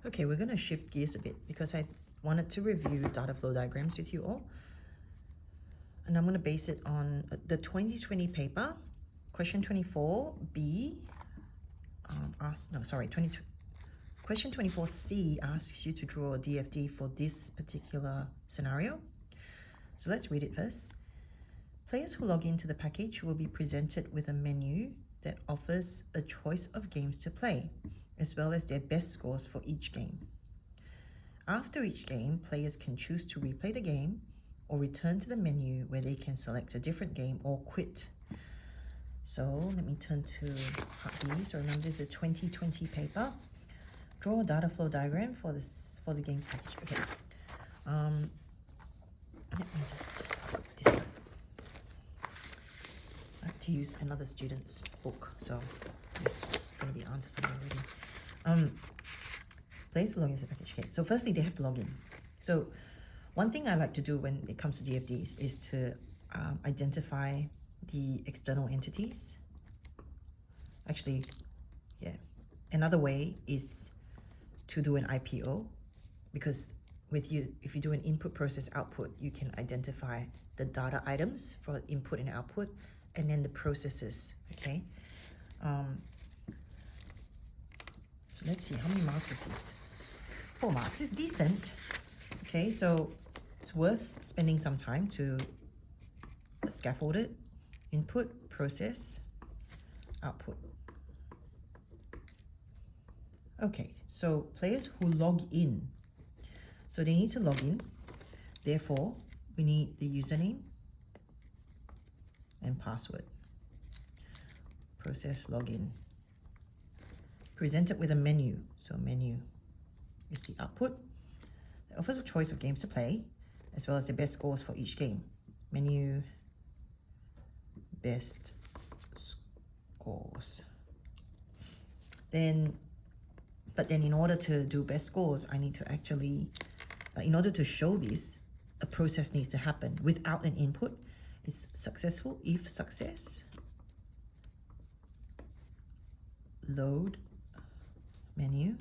Okay, we're going to shift gears a bit because I wanted to review data flow diagrams with you all. And I'm going to base it on the 2020 paper, question 24B question 24C asks you to draw a DFD for this particular scenario. So let's read it first. Players who log into the package will be presented with a menu that offers a choice of games to play, as well as their best scores for each game. After each game, players can choose to replay the game or return to the menu where they can select a different game or quit. So let me turn to part B. So remember, this is a 2020 paper. Draw a data flow diagram for the game package. Okay. Let me just put this up. I have to use another student's book, so there's going to be answers on it already. Players who log into the package. Okay. So firstly, they have to log in. So one thing I like to do when it comes to DFDs is to identify the external entities. Actually, yeah. Another way is to do an IPO, because if you do an input process output, you can identify the data items for input and output, and then the processes. Okay. So let's see, how many marks is this? 4 marks. It's decent. Okay, so it's worth spending some time to scaffold it. Input, process, output. Okay, so players who log in. So they need to log in. Therefore, we need the username and password. Process login. Presented with a menu. So menu is the output. It offers a choice of games to play, as well as the best scores for each game. Menu, best scores. But then in order to do best scores, I need to actually, in order to show this, a process needs to happen without an input. It's successful if success. Load menu.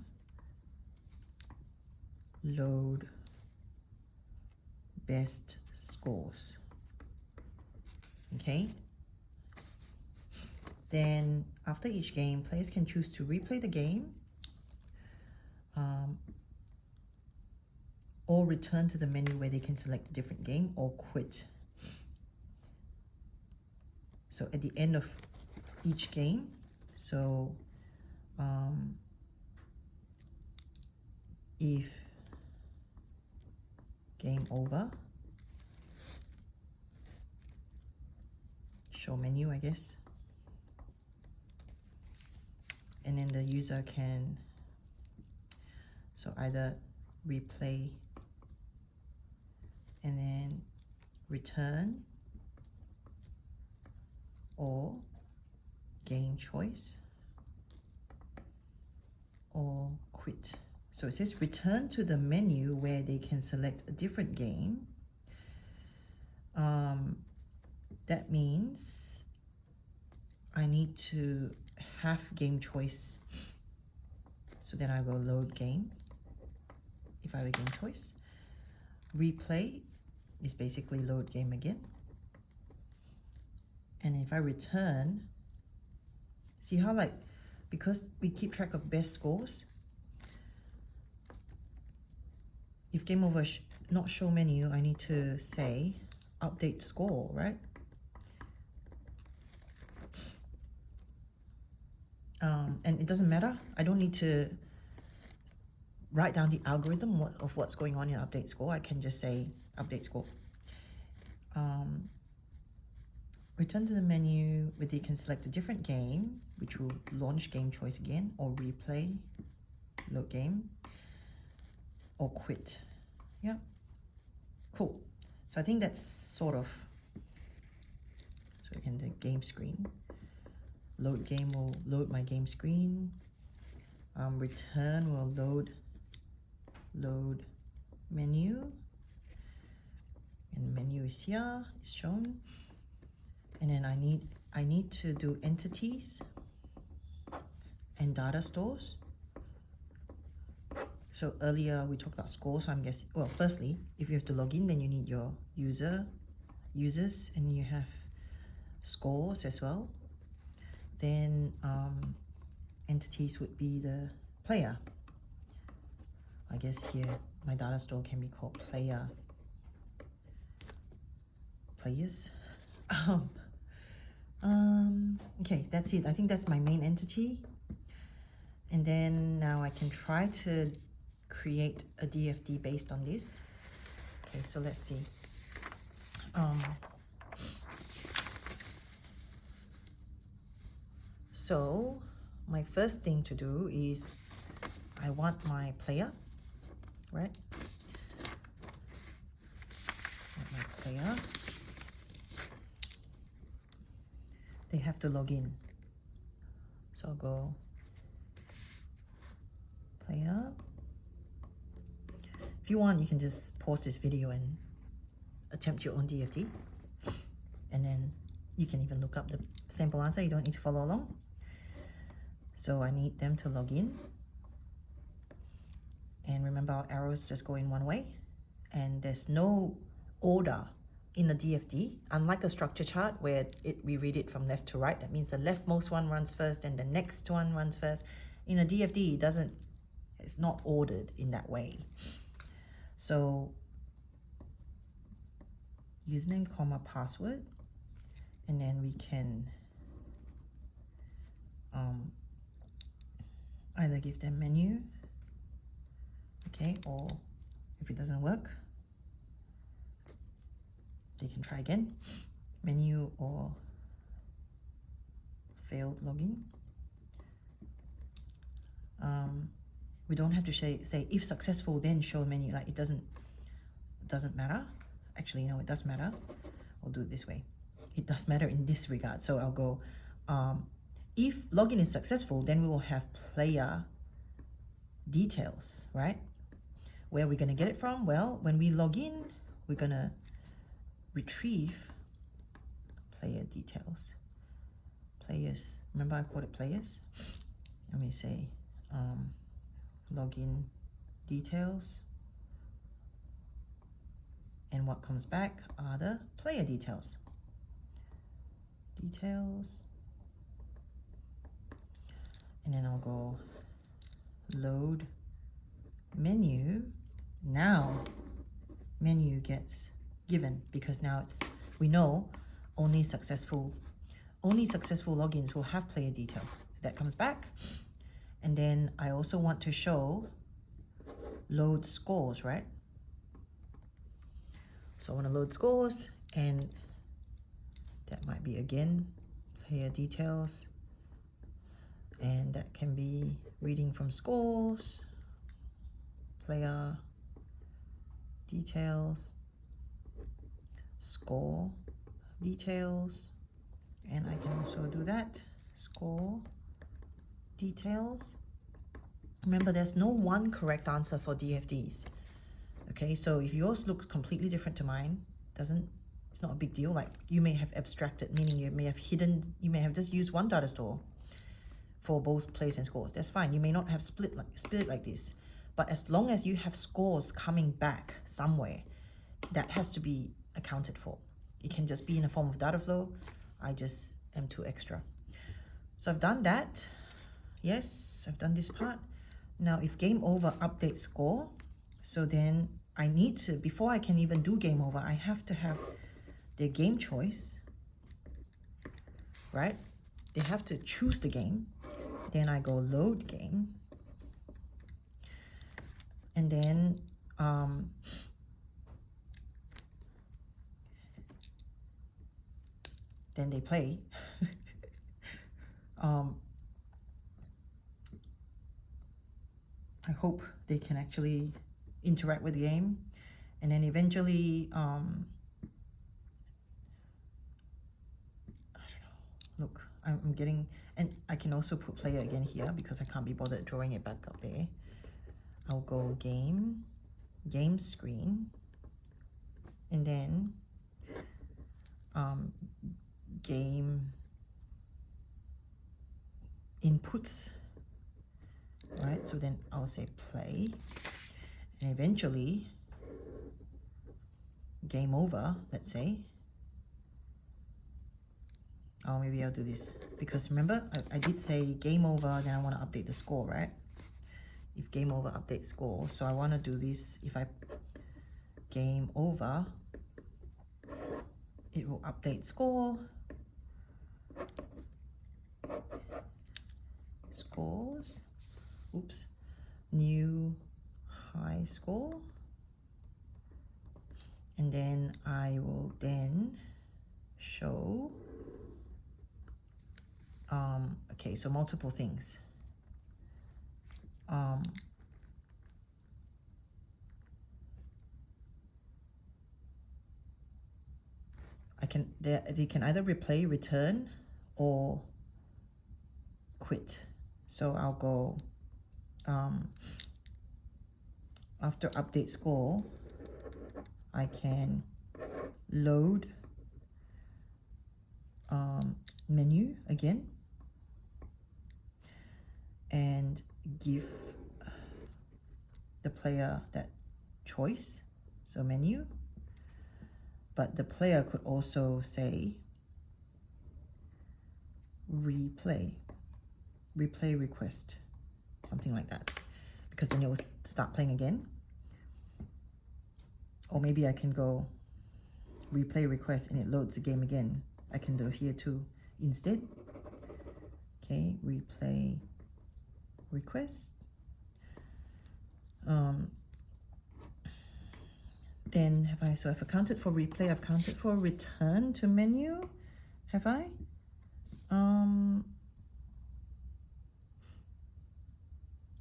Load best scores. Okay. Then after each game, players can choose to replay the game or return to the menu where they can select a different game or quit. So at the end of each game, so if game over, show menu, I guess, and then the user can either replay and then return, or game choice, or quit. So it says return to the menu where they can select a different game. That means I need to have game choice. So then I will load game if I have a game choice. Replay is basically load game again. And if I return, see how, like, because we keep track of best scores, if game over not show menu, I need to say update score, right? And it doesn't matter. I don't need to write down the algorithm of what's going on in update score. I can just say update score. Return to the menu where you can select a different game, which will launch game choice again, or replay, load game, or quit. Yeah, cool. So I think that's sort of, so we can do game screen. Load game will load my game screen. Return will load menu, and menu is here, it's shown. And then I need to do entities and data stores. So earlier we talked about score, so I'm guessing, well, firstly, if you have to log in, then you need your users, and you have scores as well. Then entities would be the player. I guess here my data store can be called players. Okay, that's it. I think that's my main entity. And then now I can try to create a DFD based on this. Okay, so let's see. So my first thing to do is I want my player, right? My player. They have to log in. So I'll go player. If you want, you can just pause this video and attempt your own DFD. And then you can even look up the sample answer. You don't need to follow along. So I need them to log in. And remember, our arrows just go in one way. And there's no order in the DFD, unlike a structure chart where we read it from left to right. That means the leftmost one runs first and the next one runs first. In a DFD, it's not ordered in that way. So username, comma, password, and then we can either give them menu, okay, or if it doesn't work, they can try again, menu or failed login. We don't have to say if successful then show menu. Like it doesn't matter. Actually, no, it does matter. I'll do it this way. It does matter in this regard. So I'll go if login is successful, then we will have player details, right? Where are we going to get it from? Well, when we log in, we're going to retrieve player details. Players, remember I called it players? Let me say login details. And what comes back are the player details. And then I'll go load menu. Now menu gets given because now we know only successful logins will have player details. So that comes back. And then I also want to show load scores, right? So I want to load scores, and that might be again player details, and that can be reading from scores, player details, score details, and I can also do that, score details. Remember, there's no one correct answer for DFDs. Okay, so if yours looks completely different to mine, it's not a big deal. Like you may have abstracted, meaning you may have just used one data store for both plays and scores. That's fine. You may not have split it like this, but as long as you have scores coming back somewhere, that has to be accounted for. It can just be in a form of data flow. I just am too extra. So I've done that. Yes, I've done this part. Now if game over update score, so then I need to, before I can even do game over, I have to have their game choice, right? They have to choose the game. Then I go load game. And then they play. I hope they can actually interact with the game, and then eventually I don't know, look, I'm getting, and I can also put player again here because I can't be bothered drawing it back up there. I'll go game screen, and then game inputs, right? So then I'll say play, and eventually game over, let's say. Oh, maybe I'll do this, because remember I did say game over, then I want to update the score, right? If game over, update score. So I want to do this. If I game over, it will update score. Scores. Oops. New high score. And then I will then show, okay, so multiple things. They can either replay, return, or quit. So I'll go after update score, I can load menu again and give the player that choice, so menu. But the player could also say replay request, something like that, because then it will start playing again. Or maybe I can go replay request and it loads the game again. I can do here too instead. Okay, replay request. Then have I, so I've accounted for replay, I've accounted for return to menu, have I?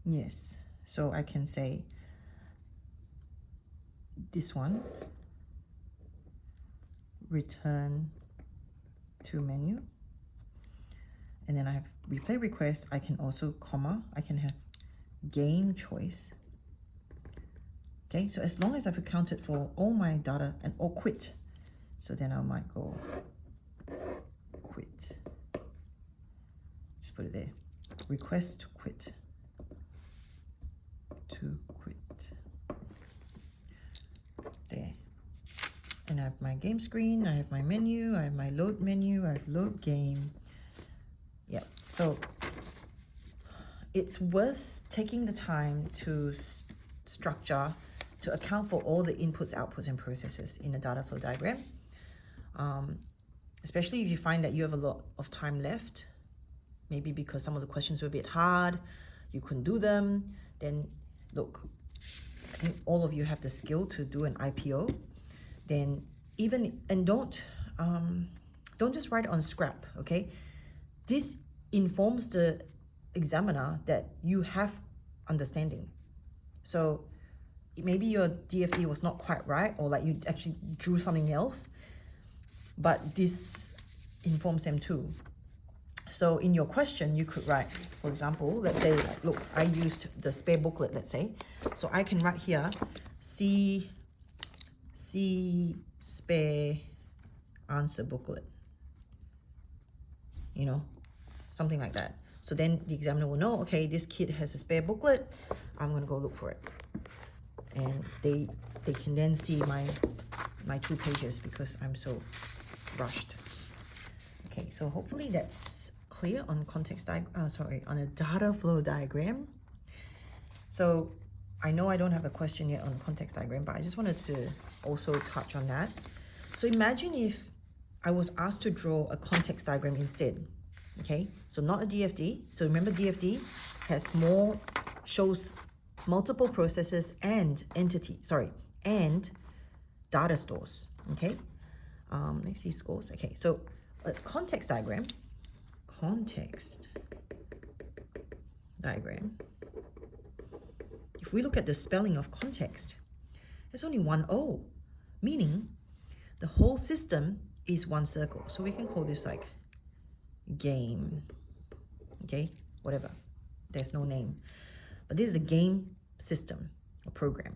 Yes, so I can say this one, return to menu, and then I have replay request. I can also comma, I can have game choice. Okay, so as long as I've accounted for all my data and or quit, so then I might go quit. Just put it there. Request to quit. To quit. There. And I have my game screen, I have my menu, I have my load menu, I have load game. Yeah, so it's worth taking the time to structure, to account for all the inputs, outputs, and processes in the data flow diagram. Especially if you find that you have a lot of time left, maybe because some of the questions were a bit hard, you couldn't do them, then look, I think all of you have the skill to do an IPO. Then don't just write it on scrap, okay? This informs the examiner that you have understanding. So maybe your DFD was not quite right, or like you actually drew something else, but this informs them too. So in your question, you could write, for example, let's say, look, I used the spare booklet, let's say. So I can write here, see spare answer booklet. You know, something like that. So then the examiner will know, okay, this kid has a spare booklet, I'm gonna go look for it. And they can then see my 2 pages because I'm so rushed. Okay, so hopefully that's clear on on a data flow diagram. So I know I don't have a question yet on the context diagram, but I just wanted to also touch on that. So imagine if I was asked to draw a context diagram instead. Okay, so not a DFD. So remember, DFD shows multiple processes and and data stores. Okay, let's see scores. Okay, so a context diagram. If we look at the spelling of context, there's only one O, meaning the whole system is one circle. So we can call this like game, okay, whatever, there's no name, but this is a game system or program.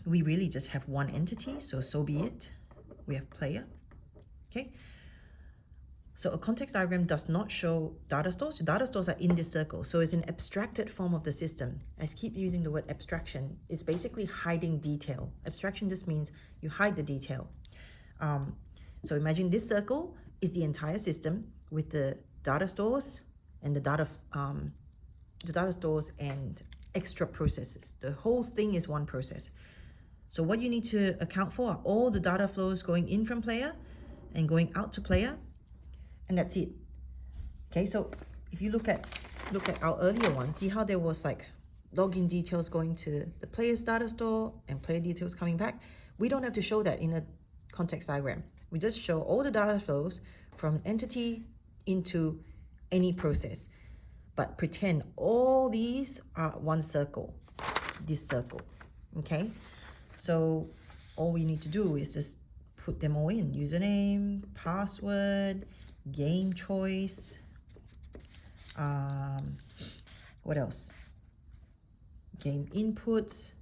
We really just have one entity, so be it. We have player, okay. So a context diagram does not show data stores. Data stores are in this circle. So it's an abstracted form of the system. I keep using the word abstraction. It's basically hiding detail. Abstraction just means you hide the detail. So imagine this circle is the entire system with the data stores and the data stores and extra processes. The whole thing is one process. So what you need to account for are all the data flows going in from player and going out to player. And that's it. Okay, so if you look at our earlier one, see how there was like login details going to the player's data store and player details coming back. We don't have to show that in a context diagram. We just show all the data flows from entity into any process. But pretend all these are one circle, this circle. Okay, so all we need to do is just put them all in. Username, password, game choice, what else? Game inputs,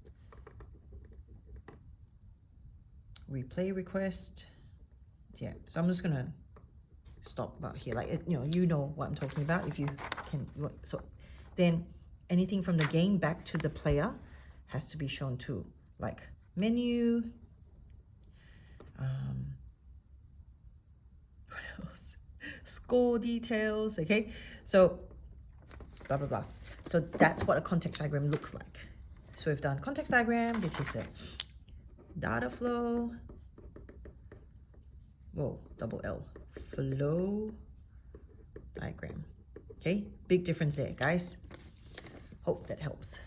replay request. Yeah, so I'm just gonna stop about here. Like, you know what I'm talking about. If you can, so then anything from the game back to the player has to be shown too, like menu. What else? Score details. Okay, so blah blah blah. So that's what a context diagram looks like. So we've done context diagram. This is a data flow. Whoa, double L. Flow diagram. Okay, big difference there, guys. Hope that helps.